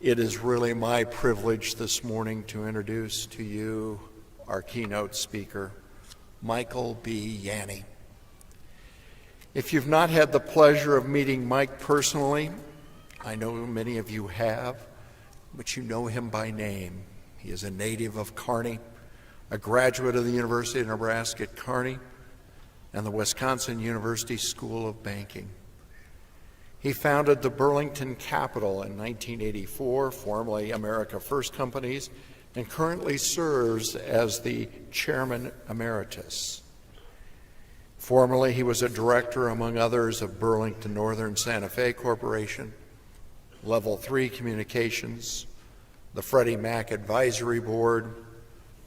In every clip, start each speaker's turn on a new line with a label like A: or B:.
A: It is really my privilege this morning to introduce to you our keynote speaker, Michael B. Yanney. If you've not had the pleasure of meeting Mike personally, I know many of you have, but you know him by name. He is a native of Kearney, a graduate of the University of Nebraska at Kearney and the Wisconsin University School of Banking. He founded the Burlington Capital in 1984, formerly America First Companies, and currently serves as the chairman emeritus. Formerly, he was a director, among others, of Burlington Northern Santa Fe Corporation, Level 3 Communications, the Freddie Mac Advisory Board,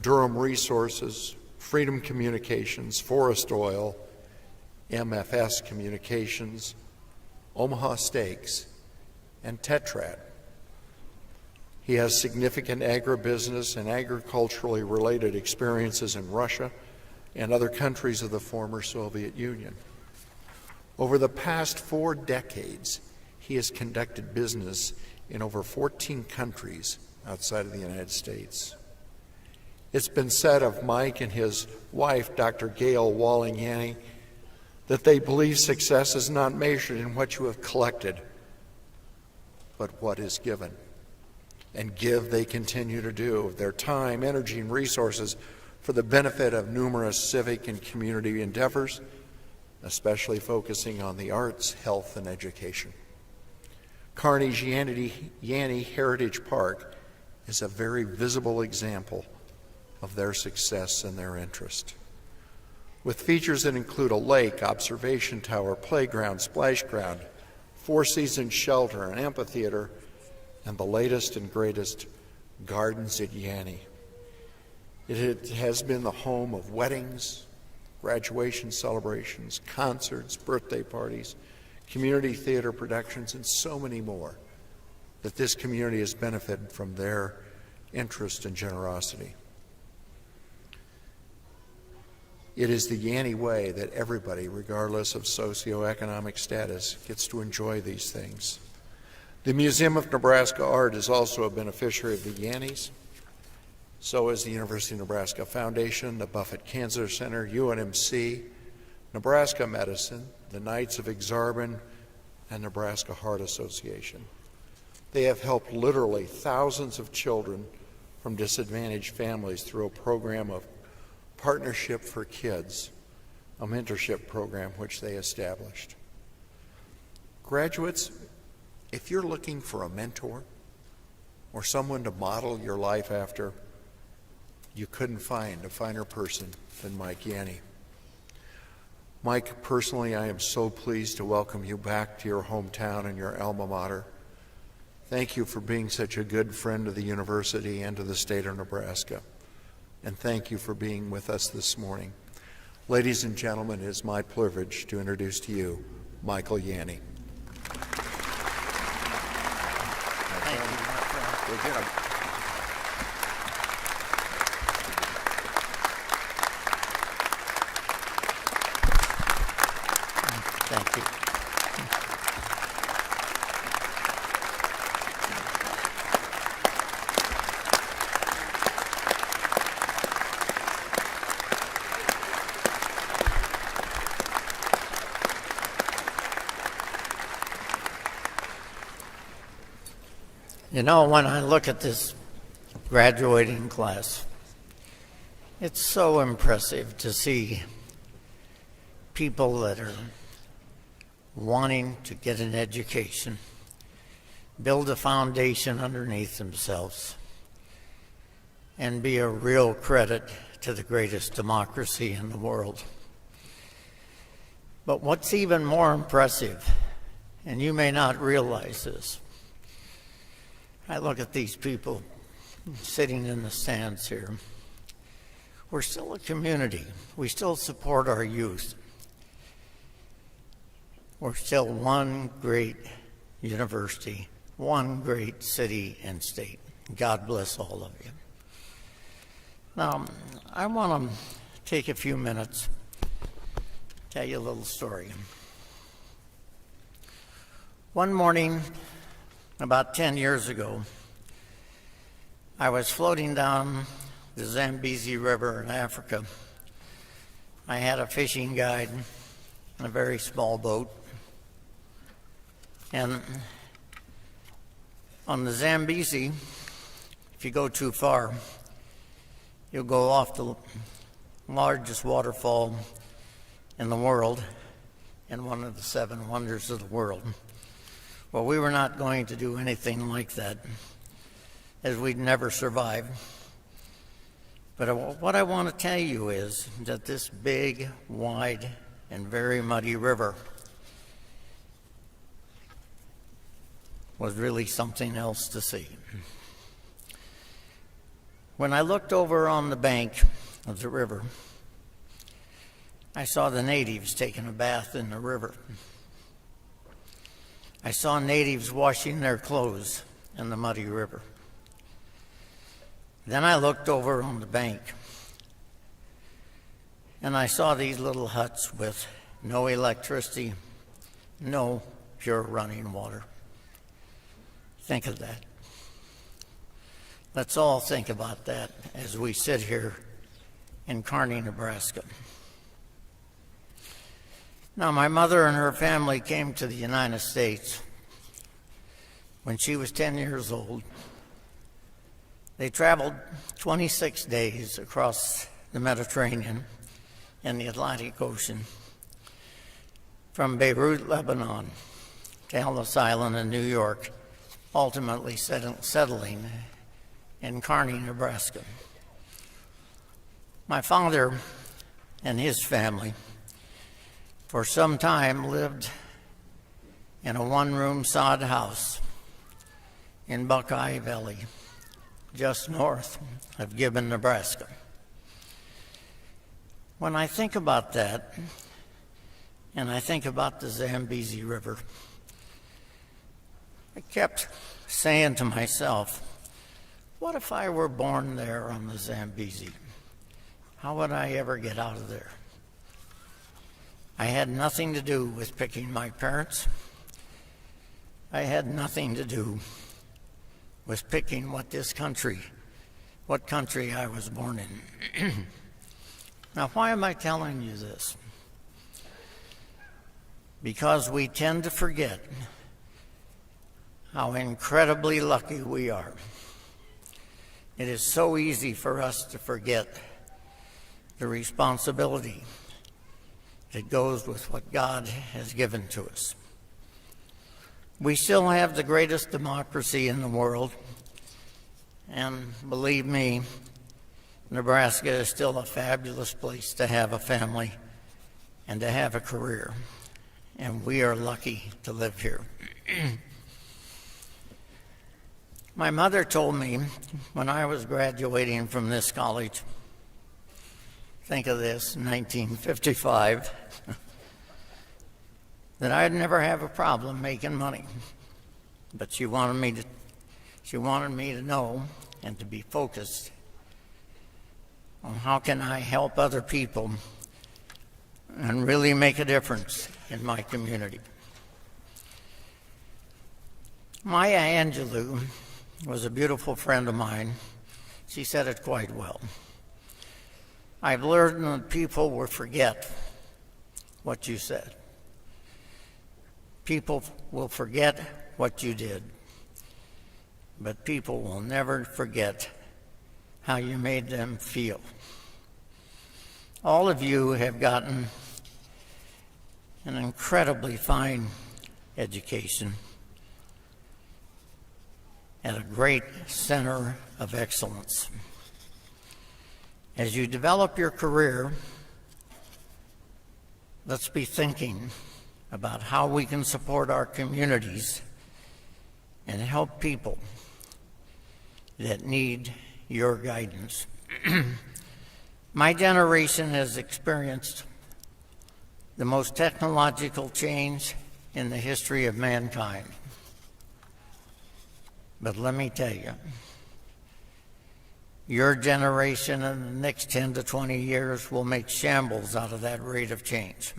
A: Durham Resources, Freedom Communications, Forest Oil, MFS Communications, Omaha Steaks, and Tetrad. He has significant agribusiness and agriculturally related experiences in Russia and other countries of the former Soviet Union. Over the past 4 decades, he has conducted business in over 14 countries outside of the United States. It's been said of Mike and his wife, Dr. Gail Walling Yanney, that they believe success is not measured in what you have collected, but what is given. And give they continue to do their time, energy, and resources for the benefit of numerous civic and community endeavors, especially focusing on the arts, health, and education. Kearney's Yanney Heritage Park is a very visible example of their success and their interest. With features that include a lake, observation tower, playground, splash ground, 4-season shelter, an amphitheater, and the latest and greatest Gardens at Yanney. It has been the home of weddings, graduation celebrations, concerts, birthday parties, community theater productions, and so many more, that this community has benefited from their interest and generosity. It is the Yanney way that everybody, regardless of socioeconomic status, gets to enjoy these things. The Museum of Nebraska Art is also a beneficiary of the Yanneys. So is the University of Nebraska Foundation, the Buffett Cancer Center, UNMC, Nebraska Medicine, the Knights of Exarban, and Nebraska Heart Association. They have helped literally thousands of children from disadvantaged families through a program of Partnership for Kids, a mentorship program which they established. Graduates, if you're looking for a mentor or someone to model your life after, you couldn't find a finer person than Mike Yanney. Mike, personally, I am so pleased to welcome you back to your hometown and your alma mater. Thank you for being such a good friend of the university and to the state of Nebraska. And thank you for being with us this morning. Ladies and gentlemen, it is my privilege to introduce to you Michael Yanney.
B: Thank you, my friend. Thank you. You know, when I look at this graduating class, it's so impressive to see people that are wanting to get an education, build a foundation underneath themselves, and be a real credit to the greatest democracy in the world. But what's even more impressive, and you may not realize this, I look at these people sitting in the stands here. We're still a community. We still support our youth. We're still one great university, one great city and state. God bless all of you. Now, I want to take a few minutes, tell you a little story. One morning, About 10 years ago, I was floating down the Zambezi River in Africa. I had a fishing guide in a very small boat. And on the Zambezi, if you go too far, you'll go off the largest waterfall in the world and one of the 7 wonders of the world. Well, we were not going to do anything like that, as we'd never survive. But what I want to tell you is that this big, wide, and very muddy river was really something else to see. When I looked over on the bank of the river, I saw the natives taking a bath in the river. I saw natives washing their clothes in the muddy river. Then I looked over on the bank, and I saw these little huts with no electricity, no pure running water. Think of that. Let's all think about that as we sit here in Kearney, Nebraska. Now, my mother and her family came to the United States when she was 10 years old. They traveled 26 days across the Mediterranean and the Atlantic Ocean from Beirut, Lebanon, to Ellis Island in New York, ultimately settling in Kearney, Nebraska. My father and his family for some time lived in a one-room sod house in Buckeye Valley, just north of Gibbon, Nebraska. When I think about that, and I think about the Zambezi River, I kept saying to myself, what if I were born there on the Zambezi? How would I ever get out of there? I had nothing to do with picking my parents. I had nothing to do with picking what country I was born in. Now, why am I telling you this? Because we tend to forget how incredibly lucky we are. It is so easy for us to forget the responsibility that goes with what God has given to us. We still have the greatest democracy in the world, and believe me, Nebraska is still a fabulous place to have a family and to have a career, and we are lucky to live here. My mother told me when I was graduating from this college, think of this, 1955, that I'd never have a problem making money. But she wanted me to know and to be focused on how can I help other people and really make a difference in my community. Maya Angelou was a beautiful friend of mine. She said it quite well. I've learned that people will forget what you said. People will forget what you did, but people will never forget how you made them feel. All of you have gotten an incredibly fine education at a great center of excellence. As you develop your career, let's be thinking about how we can support our communities and help people that need your guidance. My generation has experienced the most technological change in the history of mankind. But let me tell you, your generation in the next 10 to 20 years will make shambles out of that rate of change.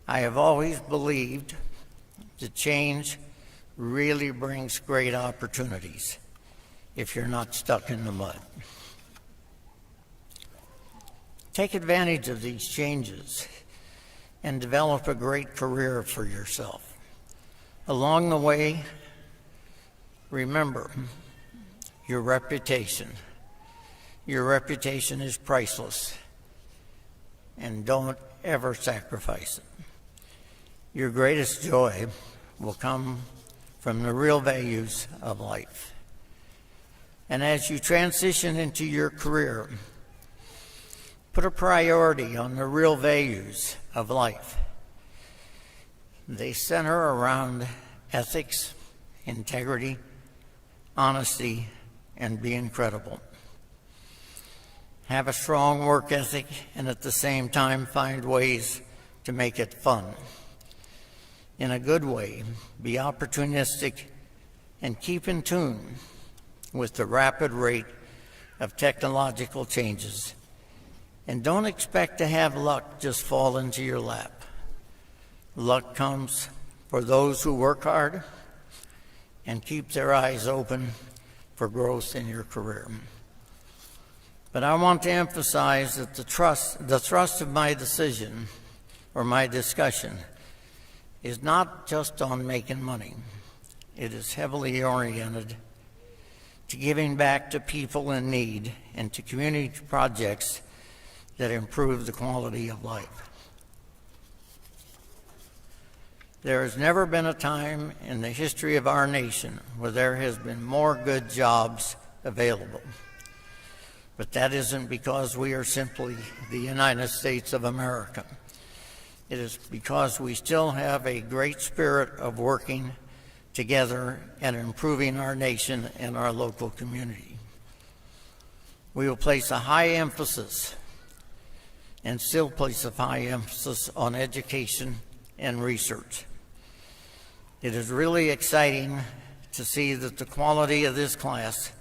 B: I have always believed that change really brings great opportunities if you're not stuck in the mud. Take advantage of these changes and develop a great career for yourself. Along the way, remember your reputation. Your reputation is priceless, and don't ever sacrifice it. Your greatest joy will come from the real values of life. And as you transition into your career, put a priority on the real values of life. They center around ethics, integrity, honesty, and being credible. Have a strong work ethic and at the same time find ways to make it fun. In a good way, be opportunistic and keep in tune with the rapid rate of technological changes. And don't expect to have luck just fall into your lap. Luck comes for those who work hard and keep their eyes open for growth in your career. But I want to emphasize that the thrust of my decision or my discussion is not just on making money. It is heavily oriented to giving back to people in need and to community projects that improve the quality of life. There has never been a time in the history of our nation where there has been more good jobs available. But that isn't because we are simply the United States of America. It is because we still have a great spirit of working together and improving our nation and our local community. We will place a high emphasis and still place a high emphasis on education and research. It is really exciting to see that the quality of this class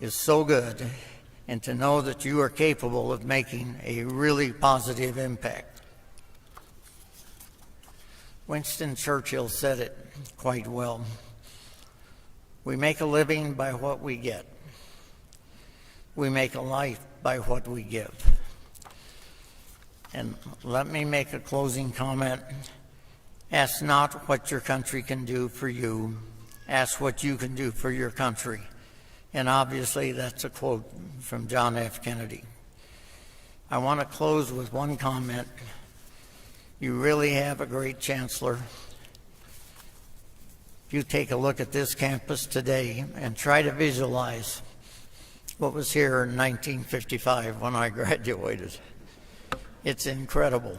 B: is so good and to know that you are capable of making a really positive impact. Winston Churchill said it quite well. We make a living by what we get. We make a life by what we give. And let me make a closing comment. Ask not what your country can do for you. Ask what you can do for your country. And obviously that's a quote from John F. Kennedy. I want to close with one comment. You really have a great chancellor. If you take a look at this campus today and try to visualize what was here in 1955 when I graduated, it's incredible.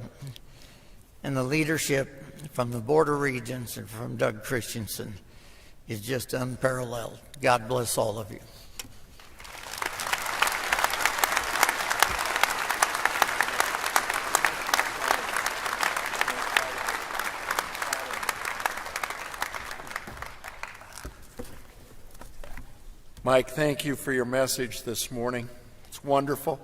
B: And the leadership from the Board of Regents and from Doug Christensen is just unparalleled. God bless all of you.
A: Mike, thank you for your message this morning. It's wonderful.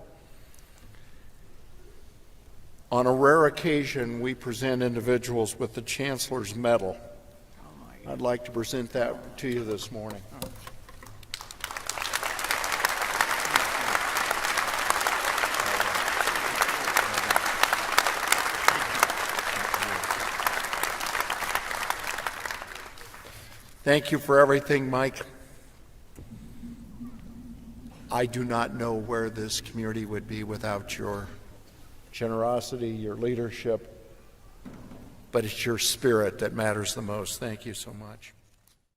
A: On a rare occasion, we present individuals with the Chancellor's Medal. I'd like to present that to you this morning. Thank you for everything, Mike. I do not know where this community would be without your generosity, your leadership, but it's your spirit that matters the most. Thank you so much.